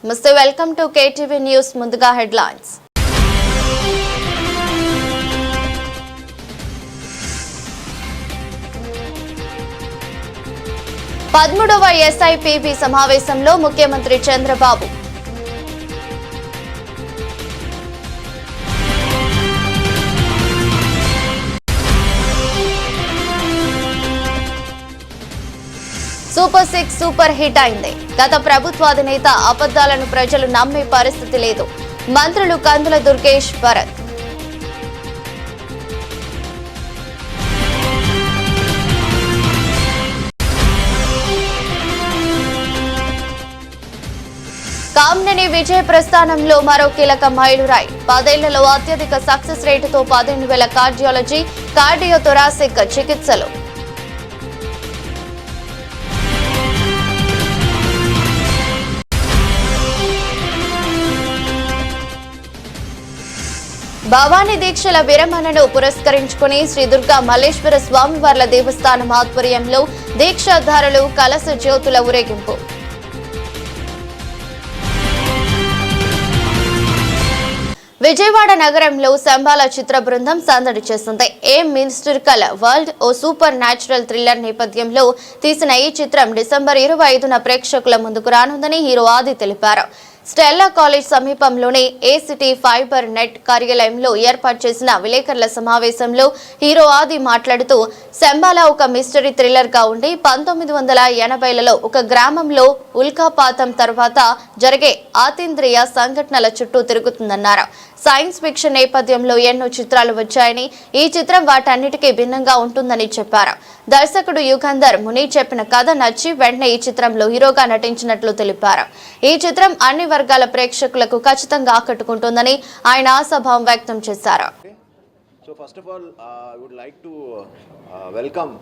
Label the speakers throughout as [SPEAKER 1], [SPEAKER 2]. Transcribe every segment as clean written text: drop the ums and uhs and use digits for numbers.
[SPEAKER 1] నమస్తే, welcome to KTV news. ముందుగా headlines. పదమూడవ ఎస్ఐపిబి సమావేశంలో ముఖ్యమంత్రి చంద్రబాబు. సూపర్ 6 సూపర్ హిట్ అయింది. గత ప్రభుత్వ అధినేత అబద్ధాలను ప్రజలు నమ్మే పరిస్థితి లేదు. మంత్రులు కందుల దుర్గేష్, భరత్. కామినేని విజయ ప్రస్థానంలో మరో కీలక మైలురాయి. 10 ఏళ్లలో అత్యధిక సక్సెస్ రేటుతో 15,000 కార్డియాలజీ, కార్డియోథొరాసిక్ చికిత్సలు. భవానీ దీక్షల విరమణను పురస్కరించుకుని శ్రీ దుర్గా మల్లేశ్వర స్వామివార్ల దేవస్థానం ఆధ్వర్యంలో దీక్షాధారులు కలశ జ్యోతుల ఊరేగింపు. విజయవాడ నగరంలో శంబాల చిత్ర బృందం సందడి చేసింది. ఏ మిస్టికల్ వరల్డ్ ఓ సూపర్ న్యాచురల్ థ్రిల్లర్ నేపథ్యంలో తీసిన ఈ చిత్రం డిసెంబర్ 25న ప్రేక్షకుల ముందుకు రానుందని హీరో ఆది తెలిపారు. స్టెల్లా కాలేజ్ సమీపంలోని ఏసిటీ ఫైబర్ నెట్ కార్యాలయంలో ఏర్పాటు చేసిన విలేకరుల సమావేశంలో హీరో ఆది మాట్లాడుతూ, శంబాల ఒక మిస్టరీ థ్రిల్లర్ గా ఉండి 1980లలో ఒక గ్రామంలో ఉల్కాపాతం తర్వాత జరిగే అతీంద్రియ సంఘటనల చుట్టూ తిరుగుతుందన్నారు. సైన్స్ ఫిక్షన్ నేపథ్యంలో ఎన్నో చిత్రాలు వచ్చాయని, ఈ చిత్రం వాటన్నిటికీ భిన్నంగా ఉంటుందని చెప్పారు. దర్శకుడు యుగంధర్ ముని చెప్పిన కథ నచ్చి వెంటనే ఈ చిత్రంలో హీరోగా నటించినట్లు తెలిపారు. ఈ చిత్రం అన్ని వర్గాల ప్రేక్షకులకు ఖచ్చితంగా ఆకట్టుకుంటుందని ఆయన ఆశాభావం వ్యక్తం చేశారు.
[SPEAKER 2] So first of all, I would like to welcome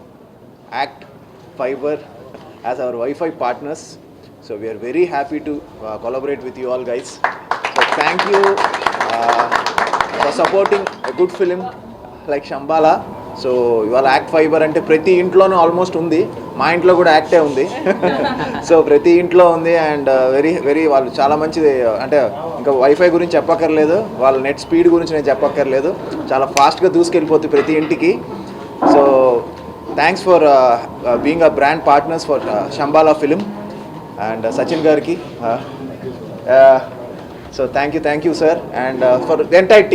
[SPEAKER 2] Act Fiber as our Wi-Fi partners. So we are very happy to collaborate with you all guys. So thank you for supporting a good film like Shambhala. So ఇవాళ ACT fiber అంటే ప్రతి ఇంట్లోనూ almost ఉంది. మా ఇంట్లో కూడా యాక్టే ఉంది. So ప్రతి ఇంట్లో ఉంది. అండ్ వెరీ వాళ్ళు చాలా మంచిది. అంటే ఇంకా వైఫై గురించి చెప్పక్కర్లేదు, వాళ్ళ నెట్ స్పీడ్ గురించి నేను చెప్పక్కర్లేదు. చాలా ఫాస్ట్గా దూసుకెళ్ళిపోతుంది ప్రతి ఇంటికి. So thanks for being a brand partners for Shambhala film and Sachin గారికి. So thank you sir and for the entire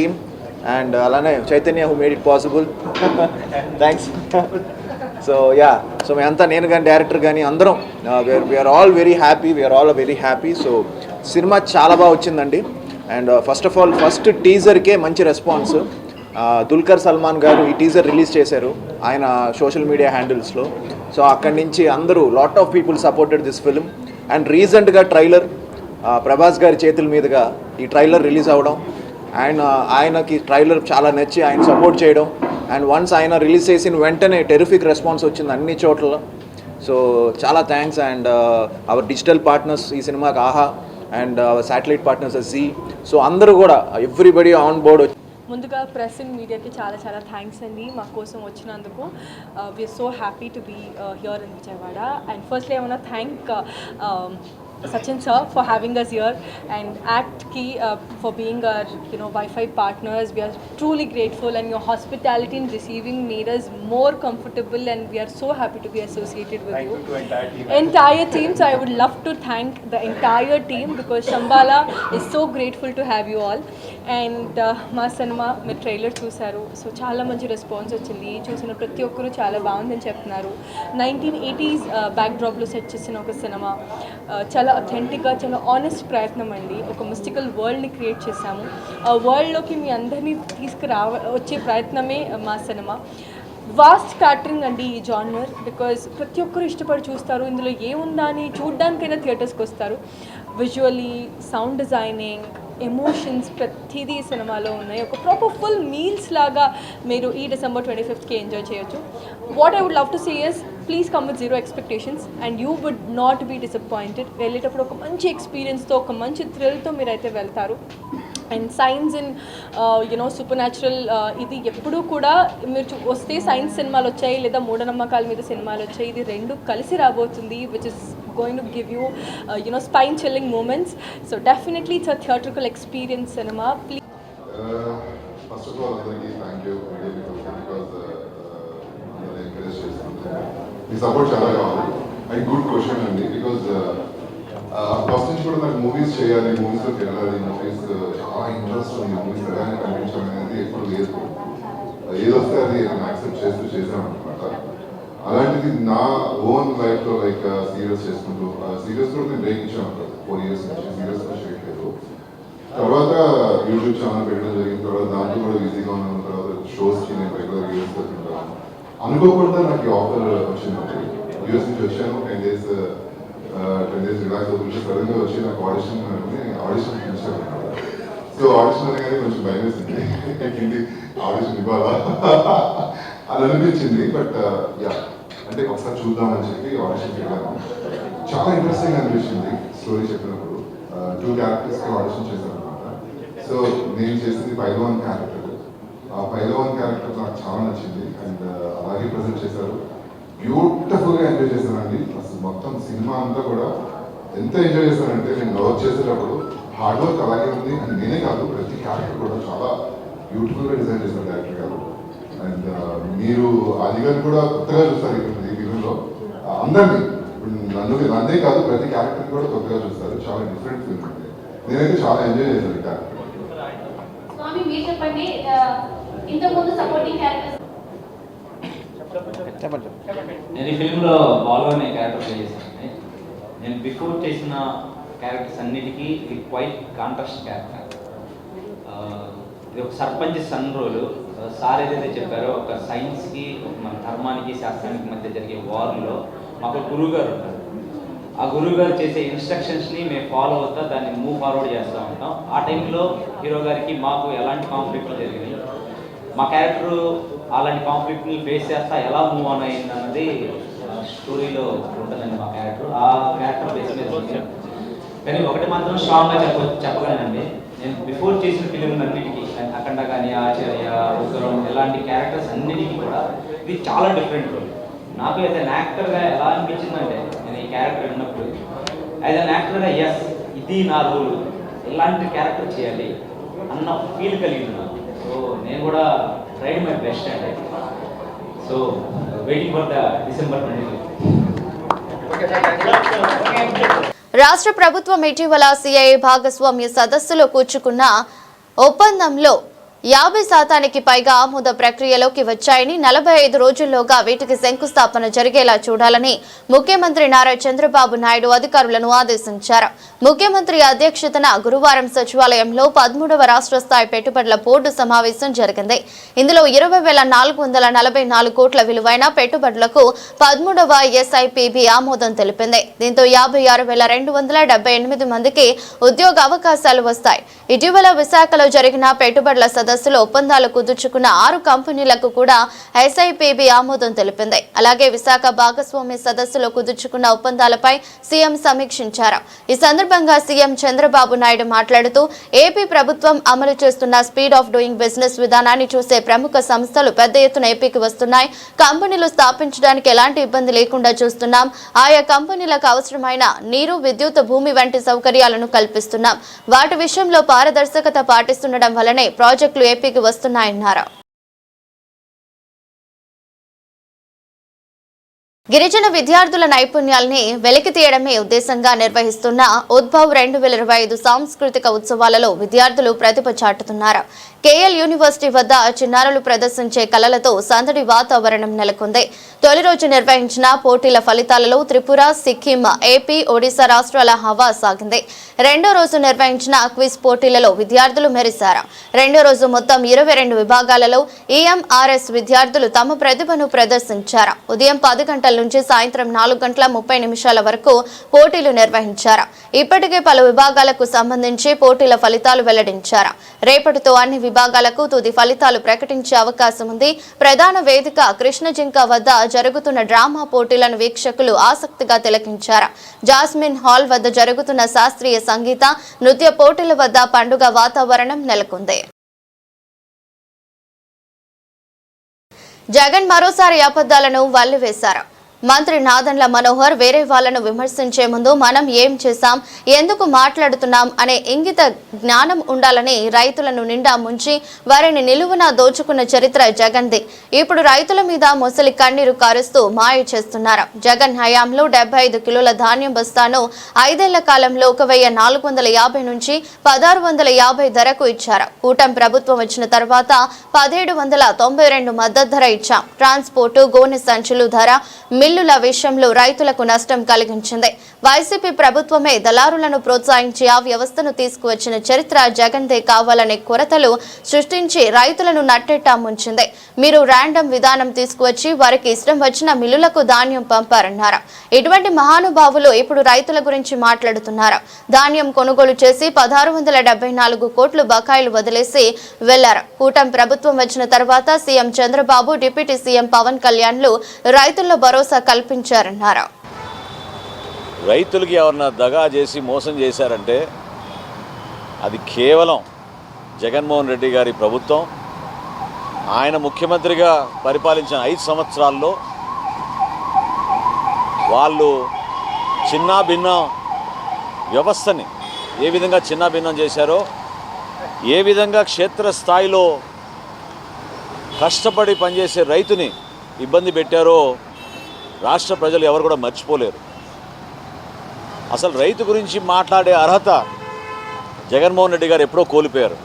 [SPEAKER 2] team and అలానే Chaitanya who made it possible. Thanks. So మేమంతా, నేను కానీ డైరెక్టర్ కానీ అందరం we are all very happy. So cinema చాలా బాగా వచ్చిందండి. And first of all first టీజర్కే మంచి రెస్పాన్స్. దుల్కర్ సల్మాన్ గారు ఈ టీజర్ రిలీజ్ చేశారు ఆయన సోషల్ మీడియా హ్యాండిల్స్లో. సో అక్కడి నుంచి అందరూ lot of people supported this film. And రీసెంట్గా ట్రైలర్ ప్రభాస్ గారి చేతుల మీదుగా ఈ ట్రైలర్ రిలీజ్ అవ్వడం, ఆయనకి ట్రైలర్ చాలా నచ్చి ఆయన సపోర్ట్ చేయడం, అండ్ వన్స్ ఆయన రిలీజ్ చేసిన వెంటనే టెరిఫిక్ రెస్పాన్స్ వచ్చింది అన్ని చోట్ల. సో చాలా thanks. And our digital partners ఈ సినిమాకి Aha and our satellite partners Zee. So అందరూ కూడా ఎవ్రీబడి ఆన్ బోర్డ్.
[SPEAKER 3] ముందుగా ప్రెస్ అండ్ మీడియాకి చాలా థ్యాంక్స్ అండి మా కోసం వచ్చినందుకు. We're so happy to be here in Vijayawada. And firstly I want to thank Sachin sir for having us here, and Act Key for being our Wi-Fi partners. We are truly grateful, and your hospitality in receiving made us more comfortable, and we are so happy to be associated with you. Entire team. So I would love to thank the entire team because Shambhala is so grateful to have you all. And మా cinema మీరు trailer చూసారు. So చాలా మంచి response వచ్చింది. చూసిన ప్రతి ఒక్కరు చాలా బాగుందని చెప్తున్నారు. 1980s బ్యాక్డ్రాప్లో సెట్ చేసిన ఒక సినిమా, చాలా అథెంటిక్గా, చాలా ఆనెస్ట్ ప్రయత్నం అండి. ఒక మిస్టికల్ వరల్డ్ని క్రియేట్ చేశాము. ఆ వరల్డ్లోకి మీ అందరినీ వచ్చే ప్రయత్నమే మా సినిమా. వాస్ట్ క్యాటరింగ్ అండి ఈ జానర్, బికాజ్ ప్రతి ఒక్కరు ఇష్టపడి చూస్తారు. ఇందులో ఏముందా అని చూడ్డానికైనా థియేటర్స్కి వస్తారు. విజువల్లీ, సౌండ్ డిజైనింగ్, ఎమోషన్స్ ప్రతిదీ సినిమాలో ఉన్నాయి. ఒక ప్రాపర్ ఫుల్ మీల్స్ లాగా మీరు ఈ December 25th ఎంజాయ్ చేయొచ్చు. What I would love to say is please come with zero expectations and you would not be disappointed. వెళ్ళేటప్పుడు ఒక మంచి ఎక్స్పీరియన్స్తో, ఒక మంచి థ్రిల్తో మీరైతే వెళ్తారు. And science and supernatural ఇది ఎప్పుడూ కూడా మీరు వస్తే సైన్స్ సినిమాలు వచ్చాయి లేదా మూఢనమ్మకాల మీద సినిమాలు వచ్చాయి, ఇది రెండు కలిసి రాబోతుంది, which is going to give you, spine-chilling moments. So definitely it's a theatrical experience cinema. Please.
[SPEAKER 4] First of all, thank you really because encourage చేస్తున్నారు. మీ సపోర్ట్ చాలా కావాలి. అండ్ గుడ్ క్వశ్చన్ అండి బికాజ్ ఫస్ట్ నుంచి కూడా నాకు మూవీస్ చేయాలి, మూవీస్లోకి వెళ్ళాలి, movies చాలా ఇంట్రెస్ట్ ఉంది, మూవీస్ ఎలానే కనిపించాలి అనేది ఎప్పుడు లేదు. ఏదొస్తే అది నేను యాక్సెప్ట్ చేశాను అనమాట. అలాంటిది నా ఓన్ లైఫ్లో లైక్ సీరియల్స్ చేసుకుంటూ సీరియల్స్ కూడా నేను బ్రేక్ ఇచ్చాను 4 years నుంచి సీరియల్స్ కూడా చేయట్లేదు. తర్వాత యూట్యూబ్ ఛానల్ పెట్టడం జరిగిన తర్వాత దాంట్లో కూడా బిజీగా ఉన్న తర్వాత షోస్కి నేను రెగ్యులర్ యూఎస్ వెళ్తుంటాను. అనుకోకుండా నాకు ఈ ఆఫర్ వచ్చిందండి. యూఎస్ నుంచి వచ్చాను 10 days రిలాక్స్ అవుతుంటే సడన్గా వచ్చి నాకు ఆడిషన్ పిలిచాను అనమాట. సో ఆడిషన్ అనగానే కొంచెం భయం వేసింది, హిందీ ఆడిషన్ ఇవ్వాలా అని అనిపించింది. బట్ యా అంటే ఒకసారి చూద్దామని చెప్పి ఆడిషన్కి వెళ్ళాను. చాలా ఇంట్రెస్టింగ్ అనిపించింది స్టోరీ చెప్పినప్పుడు. 2 క్యారెక్టర్స్కి ఆడిషన్ చేశాను అనమాట. సో నేను చేసింది పైలవాన్ క్యారెక్టర్. ఆ పైలవాన్ క్యారెక్టర్ నాకు చాలా నచ్చింది అండ్ అలాగే ప్రజెంట్ చేశారు. బ్యూటిఫుల్గా ఎంజాయ్ చేశానండి. అసలు మొత్తం సినిమా అంతా కూడా ఎంత ఎంజాయ్ చేశానంటే నేను లవ్ చేసేటప్పుడు హార్డ్ వర్క్ అలాగే ఉంది. అండ్ నేనే కాదు ప్రతి క్యారెక్టర్ కూడా చాలా బ్యూటిఫుల్గా డిజైన్ చేశారు డైరెక్టర్ గారు. అండ్ మీరు అదిగాని కూడా కొత్తగా చూస్తారు ఇక్కడ ఈ ఫిల్మ్లో అందరినీ. నన్నే కాదు ప్రతి క్యారెక్టర్ కూడా కొత్తగా చూస్తారు. చాలా డిఫరెంట్ ఫిల్మ్ అండి. నేనైతే చాలా ఎంజాయ్ చేశాను ఈ క్యారెక్టర్.
[SPEAKER 5] స్వామి మీరు చెప్పండి, ఇంతకుముందు సపోర్టింగ్ క్యారెక్టర్స్
[SPEAKER 6] నేను ఈ ఫిల్మ్లో బాలు అనే క్యారెక్టర్ ప్లే చేశానండి. నేను బిఫోర్ చేసిన క్యారెక్టర్స్ అన్నిటికీ ఇది క్వైట్ కాంట్రాస్ట్ క్యారెక్టర్. ఇది ఒక సర్పంచ్ సన్ రోలు. సార్ ఏదైతే చెప్పారో ఒక సైన్స్కి మన ధర్మానికి శాస్త్రానికి మధ్య జరిగే వార్లో మాకు గురువుగారు ఉంటారు. ఆ గురువుగారు చేసే ఇన్స్ట్రక్షన్స్ని మేము ఫాలో అవుతా దాన్ని మూవ్ ఫార్వర్డ్ చేస్తూ ఉంటాం. ఆ టైంలో హీరో గారికి మాకు ఎలాంటి కాన్ఫ్లిక్ట్లు జరిగినాయి, మా క్యారెక్టర్ అలాంటి కాన్ఫ్లిక్ట్ని ఫేస్ చేస్తా ఎలా మూవ్ ఆన్ అయింది అన్నది స్టోరీలో ఉంటుందండి మా క్యారెక్టర్. ఆ క్యారెక్టర్ బేస్ మీద ఉంది. కానీ ఒకటి మాత్రం స్ట్రాంగ్గా చెప్పగలనండి, నేను బిఫోర్ చేసిన ఫిలిం అన్నిటికీ అఖండ కానీ ఆచార్య ఉత్తరం ఇలాంటి క్యారెక్టర్స్ అన్నిటికీ కూడా ఇది చాలా డిఫరెంట్ రోల్. నాకు యాజ్ అన్ యాక్టర్గా ఎలా అనిపించిందంటే నేను ఈ క్యారెక్టర్ విన్నప్పుడు యాజ్ అన్ యాక్టర్గా ఎస్ ఇది నా రోల్, ఇలాంటి క్యారెక్టర్ చేయాలి అన్న ఫీల్ కలిగింది నాకు. సో నేను కూడా ట్రైడ్ మై బెస్ట్ అండి. So waiting for the December 22.
[SPEAKER 1] రాష్ట్ర ప్రభుత్వం ఇటీవల సిఐఏ భాగస్వామ్య సదస్సులో కూర్చుకున్న ఒప్పందంలో 50% పైగా ఆమోద ప్రక్రియలోకి వచ్చాయని 45 రోజుల్లోగా వీటికి శంకుస్థాపన జరిగేలా చూడాలని ముఖ్యమంత్రి నారా చంద్రబాబు నాయుడు అధికారులను ఆదేశించారు. ముఖ్యమంత్రి అధ్యక్షతన గురువారం సచివాలయంలో 13వ రాష్ట్ర స్థాయి పెట్టుబడుల బోర్డు సమావేశం జరిగింది. ఇందులో 20,444 కోట్ల విలువైన పెట్టుబడులకు 13వ SIPB ఆమోదం తెలిపింది. దీంతో 56,278 మందికి ఉద్యోగ అవకాశాలు వస్తాయి. ఇటీవల విశాఖలో జరిగిన పెట్టుబడుల సదస్సులో ఒప్పందాలు కుదుర్చుకున్న 6 కంపెనీలకు కూడా SIPB ఆమోదం తెలిపింది. అలాగే విశాఖ భాగస్వామ్య సదస్సులో కుదుర్చుకున్న ఒప్పందాలపై సీఎం సమీక్షించారు. ఈ సందర్భంగా సీఎం చంద్రబాబు నాయుడు మాట్లాడుతూ ఏపీ ప్రభుత్వం అమలు చేస్తున్న స్పీడ్ ఆఫ్ డూయింగ్ బిజినెస్ విధానాన్ని చూసే ప్రముఖ సంస్థలు పెద్ద ఎత్తున ఏపీకి వస్తున్నాయి. కంపెనీలు స్థాపించడానికి ఎలాంటి ఇబ్బంది లేకుండా చూస్తున్నాం. ఆయా కంపెనీలకు అవసరమైన నీరు, విద్యుత్, భూమి వంటి సౌకర్యాలను కల్పిస్తున్నాం. వాటి విషయంలో పారదర్శకత పాటిస్తుండడం వల్లనే ప్రాజెక్టులు ఏపీకి వస్తున్నాయన్నారు. గిరిజన విద్యార్థుల నైపుణ్యాల్ని వెలికి తీయడమే ఉద్దేశంగా నిర్వహిస్తున్న ఉద్భవ్ 2025 సాంస్కృతిక ఉత్సవాలలో విద్యార్థులు ప్రతిభ చాటుతున్నారు. కేఎల్ యూనివర్సిటీ వద్ద చిన్నారులు ప్రదర్శించే కళలతో సందడి వాతావరణం నెలకొంది. తొలి రోజు నిర్వహించిన పోటీల ఫలితాలలో త్రిపుర, సిక్కిం, ఏపీ, ఒడిశా రాష్ట్రాల హవా సాగింది. రెండో రోజు నిర్వహించిన క్విజ్ పోటీలలో విద్యార్థులు మెరిశారు. రెండో రోజు మొత్తం 22 విభాగాలలో EMRS విద్యార్థులు తమ ప్రతిభను ప్రదర్శించారు. ఉదయం 10 గంటల నుంచి సాయంత్రం 4:30 వరకు పోటీలు నిర్వహించారు. ఇప్పటికే పలు విభాగాలకు సంబంధించి పోటీల ఫలితాలు వెల్లడించారు. రేపటితో అన్ని విభాగాలకు తుది ఫలితాలు ప్రకటించే అవకాశం ఉంది. ప్రధాన వేదిక కృష్ణజింక వద్ద జరుగుతున్న డ్రామా పోటీలను వీక్షకులు ఆసక్తిగా తిలకించారు. జాస్మిన్ హాల్ వద్ద జరుగుతున్న శాస్త్రీయ సంగీత, నృత్య పోటీల వద్ద పండుగ వాతావరణం నెలకొంది. జగన్ మరోసారి అబద్ధాలను వల్లివేశారు. మంత్రి నాదెండ్ల మనోహర్ వేరే వాళ్లను విమర్శించే ముందు మనం ఏం చేశాం, ఎందుకు మాట్లాడుతున్నాం అనే ఇంగిత జ్ఞానం ఉండాలని రైతులను నిండా ముంచి వారిని నిలువునా దోచుకున్న చరిత్ర జగన్ది. ఇప్పుడు రైతుల మీద మొసలి కన్నీరు కారుస్తూ మాయ చేస్తున్నారు. జగన్ హయాంలో 75 కిలోల ధాన్యం బస్తాను 5 ఏళ్ల కాలంలో 1450 నుంచి 1650 ధరకు ఇచ్చారు. కూటమి ప్రభుత్వం వచ్చిన తర్వాత 1792 మద్దతు ధర ఇచ్చాం. ట్రాన్స్పోర్టు, గోనె సంచులు ధర, మిల్లుల విషయంలో రైతులకు నష్టం కలిగించింది. వైసీపీ ప్రభుత్వమే దళారులను ప్రోత్సహించి ఆ వ్యవస్థను తీసుకువచ్చిన చరిత్ర జగన్దే కావాలనే కొరతలు సృష్టించి రైతులను నట్టెట్టా ముంచింది. మీరు ర్యాండమ్ విధానం తీసుకువచ్చి వారికి ఇష్టం వచ్చిన మిల్లులకు ధాన్యం పంపారన్నారు. ఇటువంటి మహానుభావులు ఇప్పుడు రైతుల గురించి మాట్లాడుతున్నారు. ధాన్యం కొనుగోలు చేసి 1674 కోట్లు బకాయిలు వదిలేసి వెళ్లారు. కూటమి ప్రభుత్వం వచ్చిన తర్వాత CM Chandrababu, deputy CM Pawan కళ్యాణ్లు రైతుల్లో భరోసా కల్పించారన్నారు.
[SPEAKER 7] రైతులకి ఎవరన్నా దగా చేసి మోసం చేశారంటే అది కేవలం జగన్మోహన్ రెడ్డి గారి ప్రభుత్వం. ఆయన ముఖ్యమంత్రిగా పరిపాలించిన 5 సంవత్సరాల్లో వాళ్ళు చిన్నాభిన్న వ్యవస్థని ఏ విధంగా చిన్నాభిన్నం చేశారో, ఏ విధంగా క్షేత్రస్థాయిలో కష్టపడి పనిచేసే రైతుని ఇబ్బంది పెట్టారో రాష్ట్ర ప్రజలు ఎవరు కూడా మర్చిపోలేరు. అసలు రైతు గురించి మాట్లాడే అర్హత జగన్మోహన్ రెడ్డి గారు ఎప్పుడో కోల్పోయారు.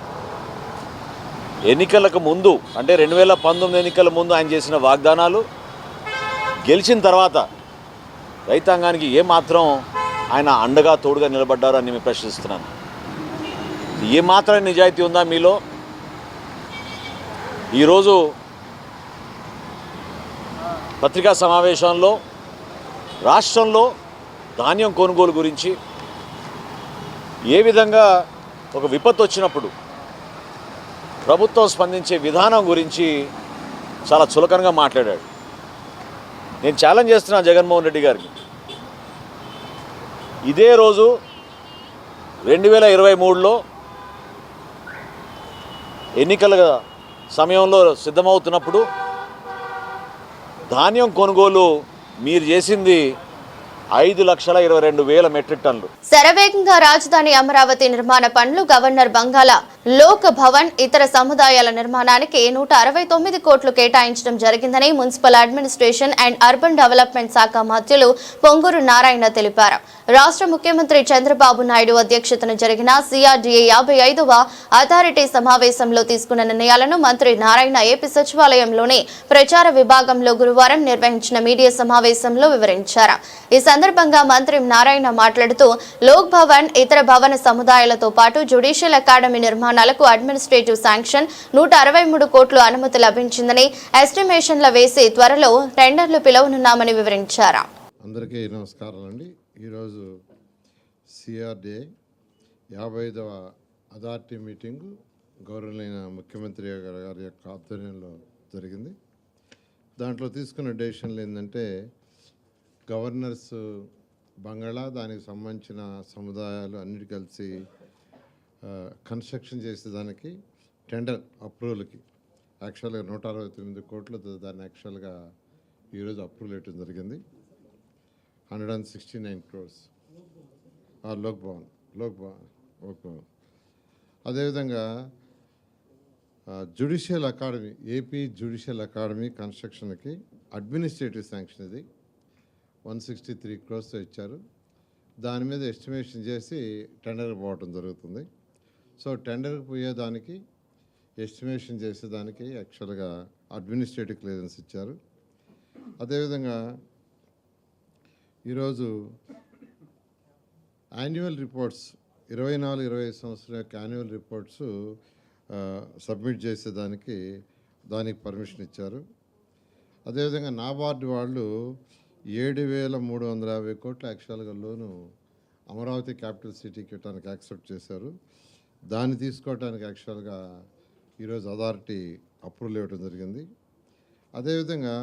[SPEAKER 7] ఎన్నికలకు ముందు అంటే 2019 ఎన్నికల ముందు ఆయన చేసిన వాగ్దానాలు గెలిచిన తర్వాత రైతాంగానికి ఏమాత్రం ఆయన అండగా తోడుగా నిలబడ్డారు అని నేను ప్రశ్నిస్తున్నాను. ఏమాత్రం నిజాయితీ ఉందా మీలో? ఈరోజు పత్రికా సమావేశంలో రాష్ట్రంలో ధాన్యం కొనుగోలు గురించి ఏ విధంగా ఒక విపత్తు వచ్చినప్పుడు ప్రభుత్వం స్పందించే విధానం గురించి చాలా చులకనగా మాట్లాడాడు. నేను ఛాలెంజ్ చేస్తున్నా జగన్మోహన్ రెడ్డి గారికి. ఇదే రోజు 2023లో ఎన్నికల సమయంలో సిద్ధమవుతున్నప్పుడు ధాన్యం కొనుగోలు మీరు చేసింది 5,22,000 మెట్రిక్ టన్నులు.
[SPEAKER 1] శరవేగంగా రాజధాని అమరావతి నిర్మాణ పనులు గవర్నర్ బంగాళ లోక్ భవన్ ఇతర సముదాయాల నిర్మాణానికి 169 కోట్లు కేటాయించడం జరిగిందని municipal administration and urban development శాఖ మంత్రులు పొంగూరు నారాయణ తెలిపారు. రాష్ట్ర ముఖ్యమంత్రి చంద్రబాబు నాయుడు అధ్యక్షతన జరిగిన CRDA 55వ అథారిటీ సమావేశంలో తీసుకున్న నిర్ణయాలను మంత్రి నారాయణ ఏపీ సచివాలయంలోని ప్రచార విభాగంలో గురువారం నిర్వహించిన మీడియా సమావేశంలో వివరించారు. ఈ సందర్భంగా మంత్రి నారాయణ మాట్లాడుతూ లోక్ భవన్ ఇతర భవన సముదాయాలతో పాటు జ్యుడిషియల్ అకాడమీ నిర్మాణాలకు అడ్మినిస్ట్రేటివ్ శాంక్షన్ 163 కోట్లు అనుమతి లభించిందని ఎస్టిమేషన్ల వేసి త్వరలో టెండర్లు పిలవనున్నామని వివరించారు.
[SPEAKER 8] అందరికీ నమస్కారాలండి. ఈరోజు CRDA 55వ అథారిటీ మీటింగు గౌరవనీయ ముఖ్యమంత్రి గారి యొక్క ఆధ్వర్యంలో జరిగింది. దాంట్లో తీసుకున్న డెసిషన్లు ఏంటంటే గవర్నర్స్ బంగాళా, దానికి సంబంధించిన సముదాయాలు అన్నిటి కలిసి కన్స్ట్రక్షన్ చేసేదానికి టెండర్ అప్రూవల్కి యాక్చువల్గా 169 కోట్లతో దాన్ని యాక్చువల్గా ఈరోజు అప్రూవల్ ఇవ్వడం జరిగింది. 169 crores లోక్ భవన్. అదేవిధంగా judicial academy, AP judicial academy కన్స్ట్రక్షన్కి అడ్మినిస్ట్రేటివ్ శాంక్షన్ ఇది 163 crores ఇచ్చారు. దాని మీద ఎస్టిమేషన్ చేసి టెండర్ పోవటం జరుగుతుంది. సో టెండర్కి పోయేదానికి ఎస్టిమేషన్ చేసేదానికి యాక్చువల్గా అడ్మినిస్ట్రేటివ్ క్లియరెన్స్ ఇచ్చారు. అదేవిధంగా ఈరోజు యాన్యువల్ రిపోర్ట్స్ 24-25 సంవత్సరం యొక్క యాన్యువల్ రిపోర్ట్స్ సబ్మిట్ చేసేదానికి దానికి పర్మిషన్ ఇచ్చారు. అదేవిధంగా నాబార్డు వాళ్ళు 7,350 కోట్ల యాక్చువల్గా లోను అమరావతి క్యాపిటల్ సిటీకి ఇవ్వడానికి యాక్సెప్ట్ చేశారు. దాన్ని తీసుకోవడానికి యాక్చువల్గా ఈరోజు అథారిటీ అప్రూవల్ ఇవ్వడం జరిగింది. అదేవిధంగా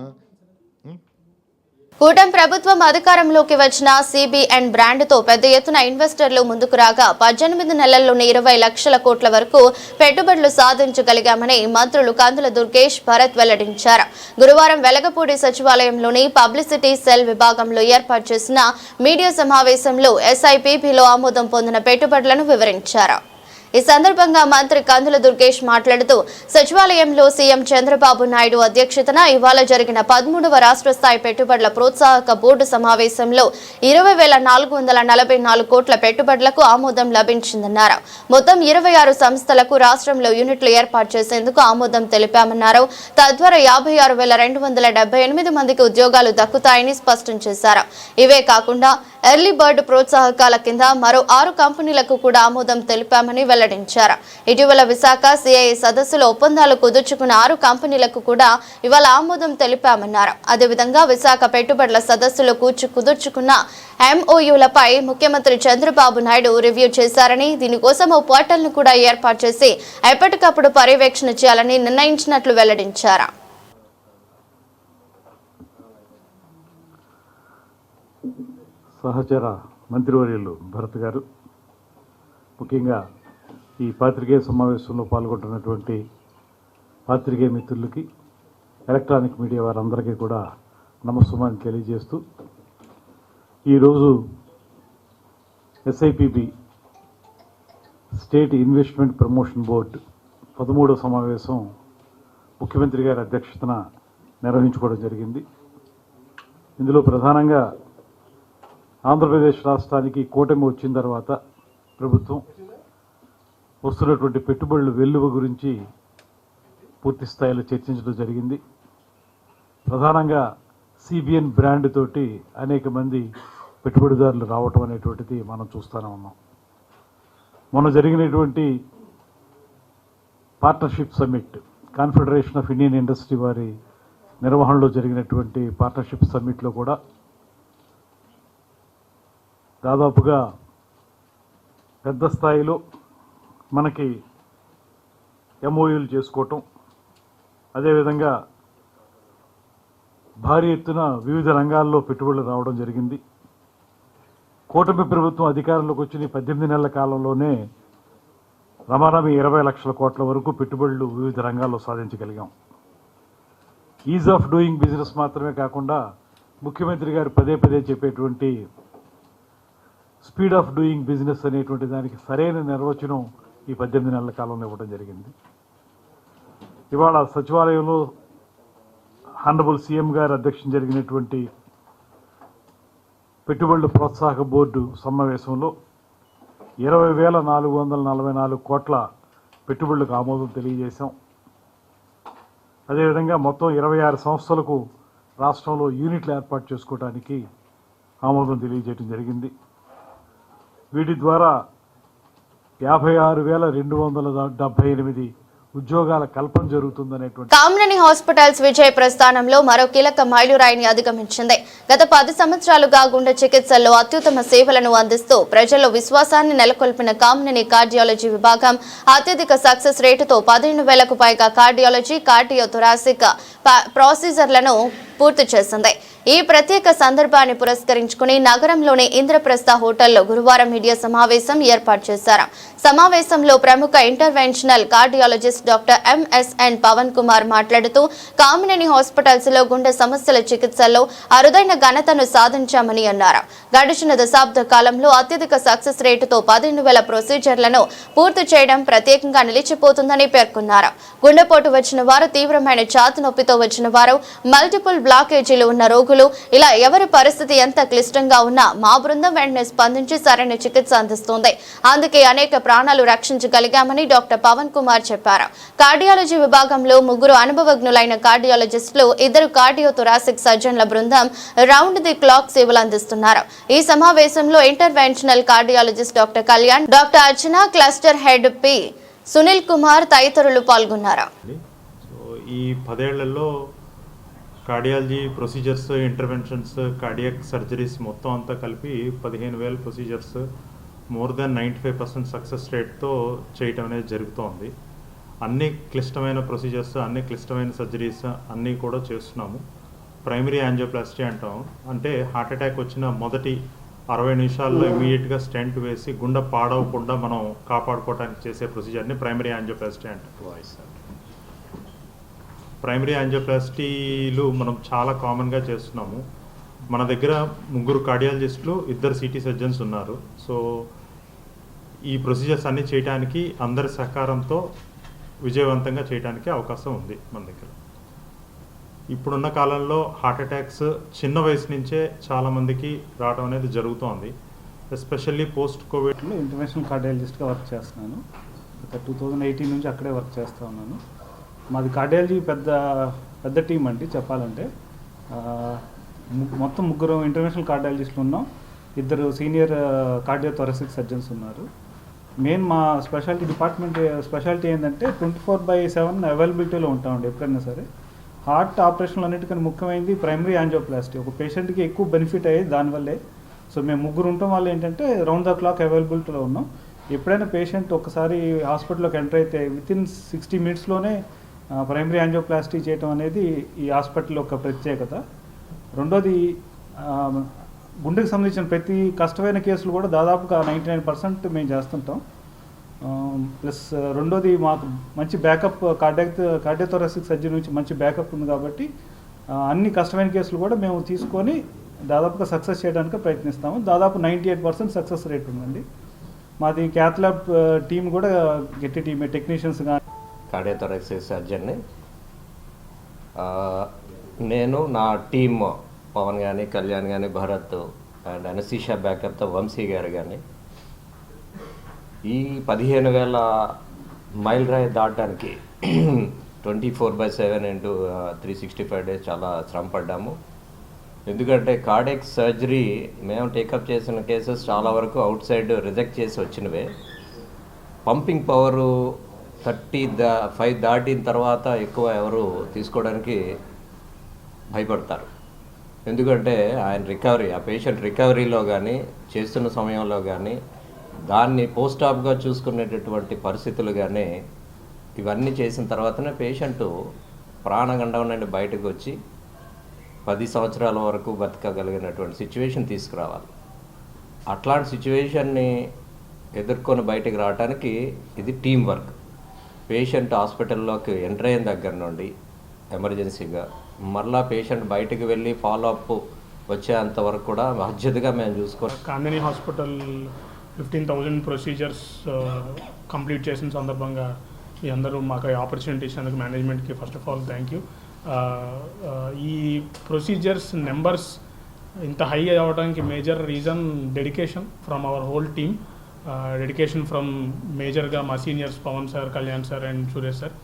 [SPEAKER 1] కూటమి ప్రభుత్వం అధికారంలోకి వచ్చిన సిబిఎన్ బ్రాండ్తో పెద్ద ఎత్తున ఇన్వెస్టర్లు ముందుకు రాగా 18 నెలల్లోనే 20 లక్షల కోట్ల వరకు పెట్టుబడులు సాధించగలిగామని మంత్రులు కందుల దుర్గేష్ భరత్ వెల్లడించారు. గురువారం వెలగపూడి సచివాలయంలోని పబ్లిసిటీ సెల్ విభాగంలో ఏర్పాటు చేసిన మీడియా సమావేశంలో ఎస్ఐపిపిలో ఆమోదం పొందిన పెట్టుబడులను వివరించారు. ఈ సందర్భంగా మంత్రి కందుల దుర్గేష్ మాట్లాడుతూ సచివాలయంలో సీఎం చంద్రబాబు నాయుడు అధ్యక్షతన ఇవాళ జరిగిన 13వ రాష్ట్ర స్థాయి పెట్టుబడుల ప్రోత్సాహక బోర్డు సమావేశంలో 20,444 కోట్ల పెట్టుబడులకు ఆమోదం లభించిందన్నారు. మొత్తం 26 సంస్థలకు రాష్ట్రంలో యూనిట్లు ఏర్పాటు చేసేందుకు ఆమోదం తెలిపామన్నారు. తద్వారా 56,278 మందికి ఉద్యోగాలు దక్కుతాయని స్పష్టం చేశారు. ఇవే కాకుండా ఎర్లీ బర్డ్ ప్రోత్సాహకాల కింద మరో 6 కంపెనీలకు కూడా ఆమోదం తెలిపామని వెల్లడించారు. ఇటీవల విశాఖ సిఐ సదస్సులో ఒప్పందాలు కుదుర్చుకున్న 6 కంపెనీలకు కూడా ఇవాళ ఆమోదం తెలిపామన్నారు. అదేవిధంగా విశాఖ పెట్టుబడుల సదస్సులో కుదుర్చుకున్న ఎంఓయూలపై ముఖ్యమంత్రి చంద్రబాబు నాయుడు రివ్యూ చేశారని, దీనికోసం ఓ పోర్టల్ను కూడా ఏర్పాటు చేసి ఎప్పటికప్పుడు పర్యవేక్షణ చేయాలని నిర్ణయించినట్లు వెల్లడించారు.
[SPEAKER 9] సహచర మంత్రివర్యులు భరత్ గారు, ముఖ్యంగా ఈ పాత్రికేయ సమావేశంలో పాల్గొంటున్నటువంటి పాత్రికేయ మిత్రులకి, ఎలక్ట్రానిక్ మీడియా వారందరికీ కూడా నమస్సుమాన్ని తెలియజేస్తూ, ఈరోజు SIPB state investment promotion board 13వ సమావేశం ముఖ్యమంత్రి గారి అధ్యక్షతన నిర్వహించుకోవడం జరిగింది. ఇందులో ప్రధానంగా ఆంధ్రప్రదేశ్ రాష్ట్రానికి కూటమి వచ్చిన తర్వాత ప్రభుత్వం వస్తున్నటువంటి పెట్టుబడుల వెల్లువ గురించి పూర్తి స్థాయిలో చర్చించడం జరిగింది. ప్రధానంగా సిబిఎన్ బ్రాండ్ తోటి అనేక మంది పెట్టుబడిదారులు రావటం అనేటువంటిది మనం చూస్తూనే ఉన్నాం. మొన్న జరిగినటువంటి partnership summit, confederation of Indian industry వారి నిర్వహణలో జరిగినటువంటి పార్ట్నర్షిప్ సమ్మిట్లో కూడా దాదాపుగా పెద్ద స్థాయిలో మనకి ఎంఓయూలు చేసుకోవటం, అదేవిధంగా భారీ ఎత్తున వివిధ రంగాల్లో పెట్టుబడులు రావడం జరిగింది. కూటమి ప్రభుత్వం అధికారంలోకి వచ్చిన 18 నెలల కాలంలోనే రమారమి 20 లక్షల కోట్ల వరకు పెట్టుబడులు వివిధ రంగాల్లో సాధించగలిగాం. ఈజ్ ఆఫ్ డూయింగ్ బిజినెస్ మాత్రమే కాకుండా ముఖ్యమంత్రి గారు పదే పదే చెప్పేటువంటి స్పీడ్ ఆఫ్ డూయింగ్ బిజినెస్ అనేటువంటి దానికి సరైన నిర్వచనం ఈ 18 నెలల కాలంలో ఇవ్వడం జరిగింది. ఇవాళ సచివాలయంలో హానరబుల్ సీఎం గారు అధ్యక్షతన జరిగినటువంటి పెట్టుబడుల ప్రోత్సాహక బోర్డు సమావేశంలో 20,444 కోట్ల పెట్టుబడులకు ఆమోదం తెలియజేశాం. అదేవిధంగా మొత్తం 26 సంస్థలకు రాష్ట్రంలో యూనిట్లు ఏర్పాటు చేసుకోవడానికి ఆమోదం తెలియజేయడం జరిగింది. వీటి ద్వారా 56,278 ఉద్యోగాల కల్పన జరుగుతుందనేటువంటి
[SPEAKER 1] కామినేని హాస్పిటల్స్ విజయ ప్రస్థానంలో మరో కీలక మైలురాయిని అధిగమించింది. గత 10 సంవత్సరాలుగా గుండె చికిత్సల్లో అత్యుత్తమ సేవలను అందిస్తూ ప్రజల్లో విశ్వాసాన్ని నెలకొల్పిన కామినేని కార్డియాలజీ విభాగం అత్యధిక సక్సెస్ రేటుతో 15,000కు పైగా కార్డియాలజీ, కార్డియోథొరాసిక్ ప్రొసీజర్లను పూర్తి చేసింది. ఈ ప్రత్యేక సందర్భాన్ని పురస్కరించుకుని నగరంలోని ఇంద్రప్రస్థ హోటల్లో గురువారం మీడియా సమావేశం ఏర్పాటు చేశారు. సమావేశంలో ప్రముఖ interventional cardiologist doctor MSN Pavan Kumar మాట్లాడుతూ, కామినేని హాస్పిటల్స్ లో గుండె సమస్యల చికిత్సల్లో అరుదైన ఘనతను సాధించామని అన్నారు. గడిచిన దశాబ్ద కాలంలో అత్యధిక సక్సెస్ రేటుతో 15,000 ప్రొసీజర్లను పూర్తి చేయడం ప్రత్యేకంగా నిలిచిపోతుందని పేర్కొన్నారు. గుండెపోటు వచ్చిన వారు, తీవ్రమైన ఛాతీ నొప్పితో వచ్చిన వారు, మల్టిపుల్ బ్లాకేజీలు ఉన్న రోగులు, ఇలా ఎవరి పరిస్థితి ఎంత క్లిష్టంగా ఉన్నా మా బృందం వెంటనే స్పందించి సరైన చికిత్స అందిస్తుంది. అందుకే అనేక ప్రాణాలు రక్షించగలిగామని డాక్టర్ పవన్ కుమార్ చెప్పారు. కార్డియాలజీ విభాగంలో 3 అనుభవజ్ఞులైన కార్డియాలజిస్టులు, 2 కార్డియోథొరాసిక్ సర్జన్ల బృందం రౌండ్ ది క్లాక్ సేవలు అందిస్తున్నారు. ఈ సమావేశంలో interventional cardiologist doctor Kalyan, doctor Archana, cluster head P Sunil Kumar తదితరులు పాల్గొన్నారు.
[SPEAKER 10] ఈ 10 ఏళ్లలో cardiology procedures, interventions, cardiac surgeries మొత్తం అంతా కలిపి 15,000 ప్రొసీజర్స్, మోర్ దెన్ 95% సక్సెస్ రేట్తో చేయటం అనేది జరుగుతోంది. అన్ని క్లిష్టమైన ప్రొసీజర్స్, అన్ని క్లిష్టమైన సర్జరీస్ అన్నీ కూడా చేస్తున్నాము. ప్రైమరీ యాంజియోప్లాస్టీ అంటాం. అంటే హార్ట్ అటాక్ వచ్చిన మొదటి 60 నిమిషాల్లో ఇమీడియట్గా స్టెంట్ వేసి గుండె పాడవకుండా మనం కాపాడుకోవడానికి చేసే ప్రొసీజర్ని ప్రైమరీ యాంజియోప్లాస్టీ అంటారు. ప్రైమరీ యాంజియోప్లాస్టీలు మనం చాలా కామన్గా చేస్తున్నాము. మన దగ్గర 3 కార్డియాలజిస్టులు, 2 సిటీ సర్జన్స్ ఉన్నారు. సో ఈ ప్రొసీజర్స్ అన్నీ చేయడానికి అందరి సహకారంతో విజయవంతంగా చేయడానికి అవకాశం ఉంది మన దగ్గర. ఇప్పుడున్న కాలంలో హార్ట్ అటాక్స్ చిన్న వయసు నుంచే చాలామందికి రావడం అనేది జరుగుతోంది. ఎస్పెషల్లీ పోస్ట్ కోవిడ్లో
[SPEAKER 11] ఇంటర్నేషనల్ కార్డియాలజిస్ట్గా వర్క్ చేస్తున్నాను. 2018 నుంచి అక్కడే వర్క్ చేస్తూ ఉన్నాను. మాది కార్డియాలజీ పెద్ద టీం అండి చెప్పాలంటే. మొత్తం 3 ఇంటర్నేషనల్ కార్డియాలజిస్టులు ఉన్నాం, 2 సీనియర్ కార్డియోథొరాసిక్ సర్జన్స్ ఉన్నారు. మెయిన్ మా స్పెషాలిటీ ఏంటంటే 24/7 అవైలబిలిటీలో ఉంటామండి ఎప్పుడైనా సరే. హార్ట్ ఆపరేషన్లు అన్నిటికన్నా ముఖ్యమైనది ప్రైమరీ యాంజియోప్లాస్టీ. ఒక పేషెంట్కి ఎక్కువ బెనిఫిట్ అయ్యేది దానివల్లే. సో మేము 3 ఉండటం వల్ల ఏంటంటే రౌండ్ ద క్లాక్ అవైలబిలిటీలో ఉన్నాం. ఎప్పుడైనా పేషెంట్ ఒకసారి హాస్పిటల్లోకి ఎంటర్ అయితే వితిన్ 60 మినిట్స్లోనే ప్రైమరీ యాంజియోప్లాస్టీ చేయడం అనేది ఈ హాస్పిటల్ ఒక ప్రత్యేకత. రెండోది గుండెకి సంబంధించిన ప్రతి కష్టమైన కేసులు కూడా దాదాపుగా 99% మేము చేస్తుంటాం. ప్లస్ రెండోది మాకు మంచి బ్యాకప్ కార్డియోథొరాసిక్ సర్జరీ నుంచి మంచి బ్యాకప్ ఉంది కాబట్టి అన్ని కష్టమైన కేసులు కూడా మేము తీసుకొని దాదాపుగా సక్సెస్ చేయడానికి ప్రయత్నిస్తాము. దాదాపు 98% సక్సెస్ రేట్ ఉందండి. మాది క్యాత్ ల్యాబ్ టీం కూడా గట్టి టీమే, టెక్నీషియన్స్ కానీ.
[SPEAKER 12] కార్డియోథొరాసిక్ సర్జన్ని నేను నా టీమ్ పవన్ కానీ, కళ్యాణ్ కానీ, భరత్ అండ్ అనస్థీషియా బ్యాకప్తో వంశీ గారు కానీ ఈ 15,000 మైల్ రాయి దాటడానికి 24/7 ఇంటూ 365 డేస్ చాలా శ్రమ పడ్డాము. ఎందుకంటే కార్డియాక్ సర్జరీ మేము టేకప్ చేసిన కేసెస్ చాలా వరకు అవుట్ సైడ్ రిజెక్ట్ చేసి వచ్చినవే. పంపింగ్ పవరు 35 దాటిన తర్వాత ఎక్కువ ఎవరు తీసుకోవడానికి భయపడతారు. ఎందుకంటే ఆ పేషెంట్ రికవరీలో కానీ చేస్తున్న సమయంలో కానీ దాన్ని పోస్ట్ ఆప్గా చూసుకునేటటువంటి పరిస్థితులు కానీ ఇవన్నీ చేసిన తర్వాతనే పేషెంటు ప్రాణగండం నుండి బయటకు వచ్చి 10 సంవత్సరాల వరకు బతకగలిగినటువంటి సిచ్యువేషన్ తీసుకురావాలి. అట్లాంటి సిచ్యువేషన్ని ఎదుర్కొని బయటకు రావడానికి ఇది టీం వర్క్. పేషెంట్ హాస్పిటల్లోకి ఎంటర్ అయిన దగ్గర నుండి ఎమర్జెన్సీగా మరలా పేషెంట్ బయటకు వెళ్ళి ఫాలోఅప్ వచ్చేంతవరకు కూడా బాధ్యతగా మేము చూసుకోవాలి.
[SPEAKER 13] కామినీ హాస్పిటల్ 15,000 ప్రొసీజర్స్ కంప్లీట్ చేసిన సందర్భంగా మీ అందరూ మాకు ఆపర్చునిటీ ఇచ్చినందుకు మేనేజ్మెంట్కి first of all thank you. ఈ ప్రొసీజర్స్ నెంబర్స్ ఇంత హై అవ్వడానికి major reason dedication from our whole team. Dedication from మేజర్గా మా seniors Pawan sir, Kalyan sir and Suresh sir.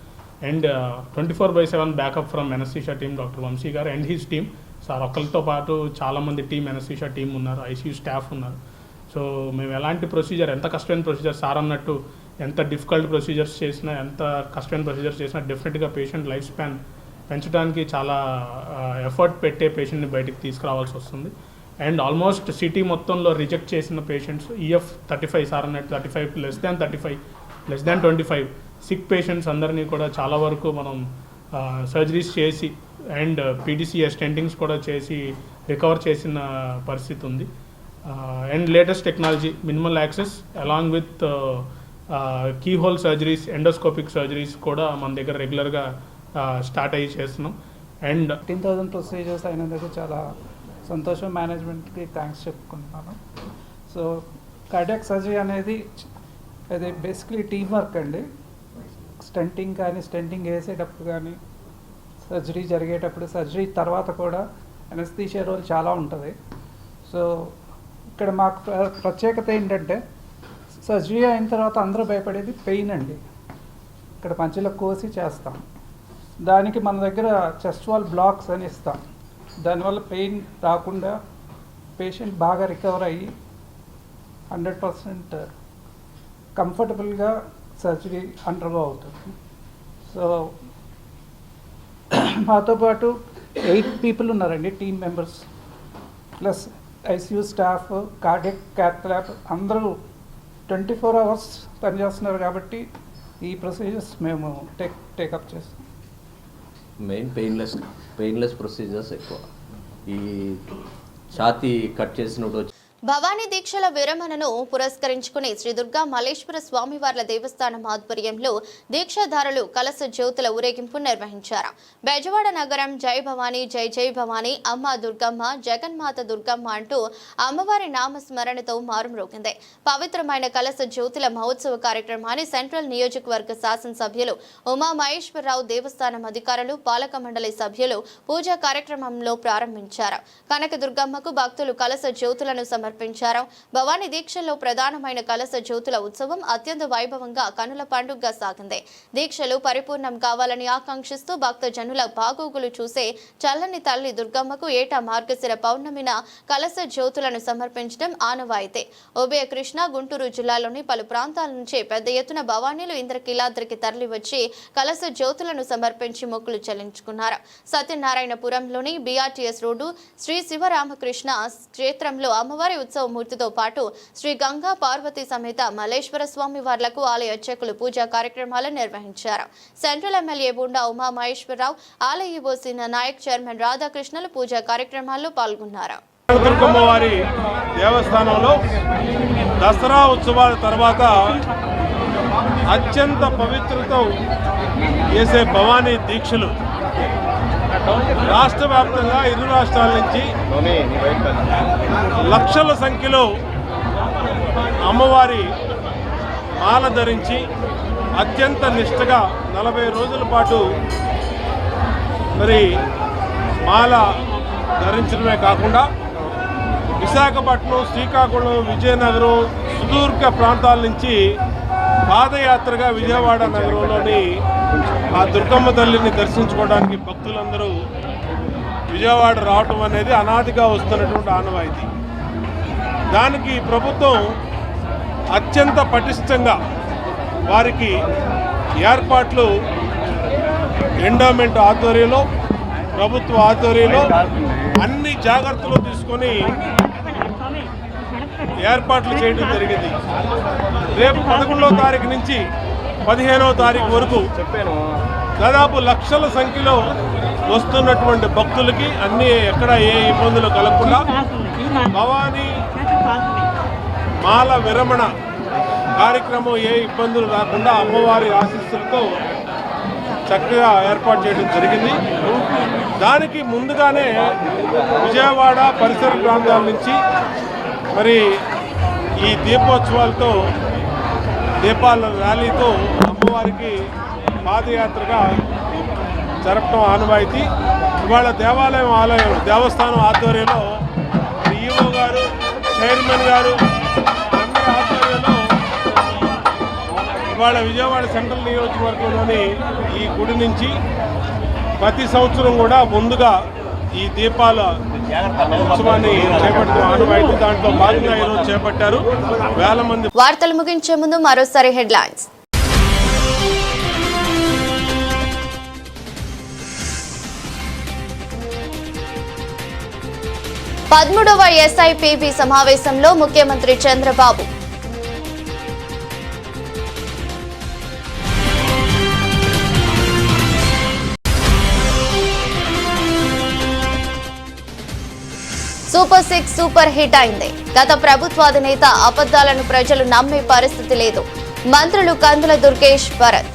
[SPEAKER 13] And 24/7 backup from anaesthesia team doctor Vamsi గారు అండ్ హిస్ టీమ్. సార్ ఒక్కరితో పాటు చాలామంది team anaesthesia team ఉన్నారు, ఐసీయూ స్టాఫ్ ఉన్నారు. సో మేము ఎలాంటి ప్రొసీజర్, ఎంత కష్టమైన ప్రొసీజర్ సార్ అన్నట్టు ఎంత డిఫికల్ట్ ప్రొసీజర్స్ చేసినా, ఎంత కష్టమైన ప్రొసీజర్స్ చేసినా డెఫినెట్గా పేషెంట్ లైఫ్ స్పాన్ పెంచడానికి చాలా ఎఫర్ట్ పెట్టే పేషెంట్ని బయటికి తీసుకురావాల్సి వస్తుంది. అండ్ ఆల్మోస్ట్ సిటీ మొత్తంలో రిజెక్ట్ చేసిన పేషెంట్స్ EF 35 సార్ అన్నట్టు 35 less than 25 సిక్ పేషెంట్స్ అందరినీ కూడా చాలా వరకు మనం సర్జరీస్ చేసి అండ్ PDCA స్టెంటింగ్స్ కూడా చేసి రికవర్ చేసిన పరిస్థితి ఉంది. And latest technology minimal access along with keyhole surgeries, endoscopic surgeries కూడా మన దగ్గర రెగ్యులర్గా స్టార్ట్ అయ్యి చేస్తున్నాం. అండ్
[SPEAKER 11] 15,000 ప్రొసీజర్స్ అయినందుకు చాలా సంతోషం. మేనేజ్మెంట్కి థ్యాంక్స్ చెప్పుకుంటున్నాను. సో కార్డియాక్ సర్జరీ అనేది అది బేసిక్లీ టీమ్ వర్క్ అండి. స్టెంటింగ్ వేసేటప్పుడు కానీ, సర్జరీ జరిగేటప్పుడు, సర్జరీ తర్వాత కూడా అనస్థీషియా రోల్ చాలా ఉంటుంది. సో ఇక్కడ మాకు ప్రత్యేకత ఏంటంటే సర్జరీ అయిన తర్వాత అందరూ భయపడేది పెయిన్ అండి. ఇక్కడ మధ్యలో కోసి చేస్తాం, దానికి మన దగ్గర చెస్ట్ వాల్ బ్లాక్స్ అని ఇస్తాం. దానివల్ల పెయిన్ రాకుండా పేషెంట్ బాగా రికవర్ అయ్యి 100% కంఫర్టబుల్గా సర్జరీ అండర్గో అవుతుంది. సో మాతో పాటు 8 పీపుల్ ఉన్నారండి, team members plus ICU staff, cardiac cath lab అందరూ 24 hours పనిచేస్తున్నారు కాబట్టి ఈ ప్రొసీజర్స్ మేము టేకప్ చేస్తాం.
[SPEAKER 12] మెయిన్ పెయిన్లెస్ ప్రొసీజర్స్ ఎక్కువ. ఈ ఛాతీ కట్ చేసినప్పుడు
[SPEAKER 1] భవానీ దీక్షల విరమణను పురస్కరించుకుని శ్రీ దుర్గా మల్లేశ్వర స్వామివార్ల దేవస్థానం ఆధ్వర్యంలో దీక్షాధారులు కలశ జ్యోతుల ఊరేగింపు నిర్వహించారు. బెజవాడ నగరం జై భవానీ జై జై భవానీ, అమ్మ దుర్గమ్మ, జగన్మాత దుర్గమ్మ అంటూ అమ్మవారి నామస్మరణతో మారుమ్రోగింది. పవిత్రమైన కలశ జ్యోతుల మహోత్సవ కార్యక్రమాన్ని సెంట్రల్ నియోజకవర్గ శాసనసభ్యులు ఉమా మహేశ్వరరావు, దేవస్థానం అధికారులు, పాలక మండలి సభ్యులు పూజా కార్యక్రమంలో ప్రారంభించారు. కనక దుర్గమ్మకు భక్తులు కలశ జ్యోతులను సమర్పించారు. భవానీ దీక్షల్లో ప్రధానమైన కలశ జ్యోతుల ఉత్సవం అత్యంత వైభవంగా కనుల పండుగగా సాగింది. దీక్షలు పరిపూర్ణం కావాలని ఆకాంక్షిస్తూ భక్తజనుల బాగోగులు చూసే చల్లని తల్లి దుర్గమ్మకు ఏటా మార్గశిర పౌర్ణమిన కలశ జ్యోతులను సమర్పించడం ఆనవాయితీ. ఉభయ కృష్ణా, గుంటూరు జిల్లాలోని పలు ప్రాంతాల నుంచి పెద్ద ఎత్తున భవానీలు ఇంద్రకీలాద్రికి తరలివచ్చి కలశ జ్యోతులను సమర్పించి మొక్కులు చెల్లించుకున్నారు. సత్యనారాయణపురంలోని బీఆర్టీఎస్ రోడ్డు శ్రీ శివరామకృష్ణ క్షేత్రంలో అమ్మవారి ఉత్సవ మూర్తితో పాటు శ్రీ గంగా పార్వతీ సమేత మల్లేశ్వర స్వామి వార్లకు ఆలయ అర్చకులు పూజా కార్యక్రమాలను నిర్వహించారు. సెంట్రల్ ఎమ్మెల్యే బుండా ఉమా మహేశ్వరరావు, ఆలయ ఈవో సీనా నాయక్, చైర్మన్ రాధాకృష్ణలు పూజా కార్యక్రమాల్లో పాల్గొన్నారు.
[SPEAKER 14] దుర్గమ్మవారి దేవస్థానంలో దసరా ఉత్సవాల తర్వాత అత్యంత పవిత్రతో చేసే భవానీ దీక్షలు రాష్ట్ర వ్యాప్తంగా ఇరు రాష్ట్రాల నుంచి లక్షల సంఖ్యలో అమ్మవారి మాల ధరించి అత్యంత నిష్ఠగా 40 రోజుల పాటు మరి మాల ధరించడమే కాకుండా విశాఖపట్నం, శ్రీకాకుళం, విజయనగరం సుదూర్ఘ ప్రాంతాల నుంచి పాదయాత్రగా విజయవాడ నగరంలోని ఆ దుర్గమ్మ తల్లిని దర్శించుకోవడానికి భక్తులందరూ విజయవాడ రావటం అనేది అనాదిగా వస్తున్నటువంటి ఆనవాయితీ. దానికి ప్రభుత్వం అత్యంత పటిష్టంగా వారికి ఏర్పాట్లు ఎండోమెంట్ ఆధ్వర్యంలో, ప్రభుత్వ ఆధ్వర్యంలో అన్ని జాగ్రత్తలు తీసుకొని ఏర్పాట్లు చేయడం జరిగింది. రేపు 11వ తారీఖు నుంచి 15వ తారీఖు వరకు దాదాపు లక్షల సంఖ్యలో వస్తున్నటువంటి భక్తులకి అన్ని ఎక్కడ ఏ ఇబ్బందులు కలగకుండా భవానీ మాల విరమణ కార్యక్రమం ఏ ఇబ్బందులు రాకుండా అమ్మవారి ఆశీస్సులతో చక్కగా ఏర్పాటు చేయడం జరిగింది. దానికి ముందుగానే విజయవాడ పరిసర ప్రాంతాల నుంచి మరి ఈ దీపోత్సవాలతో, దీపాల ర్యాలీతో అమ్మవారికి పాదయాత్రగా జరపడం ఆనవాయితీ. ఇవాళ దేవస్థానం ఆధ్వర్యంలో ఈవో గారు, చైర్మన్ గారు అన్ని ఆధ్వర్యంలో ఇవాళ విజయవాడ సెంట్రల్ నియోజకవర్గంలోని ఈ గుడి నుంచి ప్రతి సంవత్సరం కూడా ముందుగా ఈ దీపాల ఉత్సవాన్ని చేపట్టడం ఆనవాయితీ. దాంట్లో భాగంగా ఈరోజు చేపట్టారు. వేల మంది.
[SPEAKER 1] వార్తలు ముగించే ముందు మరోసారి హెడ్లైన్స్. పదమూడవ SIPB సమావేశంలో ముఖ్యమంత్రి చంద్రబాబు. సూపర్ 6 సూపర్ హిట్ అయింది. గత ప్రభుత్వ అధినేత అబద్ధాలను ప్రజలు నమ్మే పరిస్థితి లేదు. మంత్రులు కందుల దుర్గేష్, భరత్.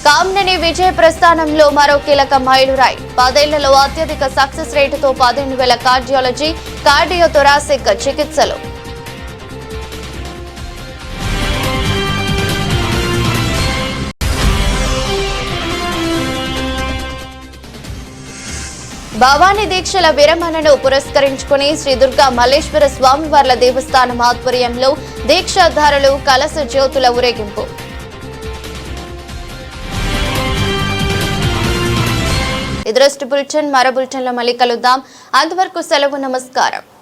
[SPEAKER 1] కామినేని విజయ ప్రస్థానంలో మరో కీలక మైలురాయి. 10 ఏళ్లలో అత్యధిక సక్సెస్ రేటుతో 15,000 కార్డియాలజీ, కార్డియోథొరాసిక్ చికిత్సలు. భవానీ దీక్షల విరమణను పురస్కరించుకుని శ్రీ దుర్గా మల్లేశ్వర స్వామివార్ల దేవస్థానం ఆధ్వర్యంలో దీక్షాధారులు కలశ జ్యోతుల ఊరేగింపు. ఇదృష్టి బులెటిన్. మరో బులెటిన్లో మళ్ళీ కలుద్దాం. అంతవరకు సెలవు. నమస్కారం.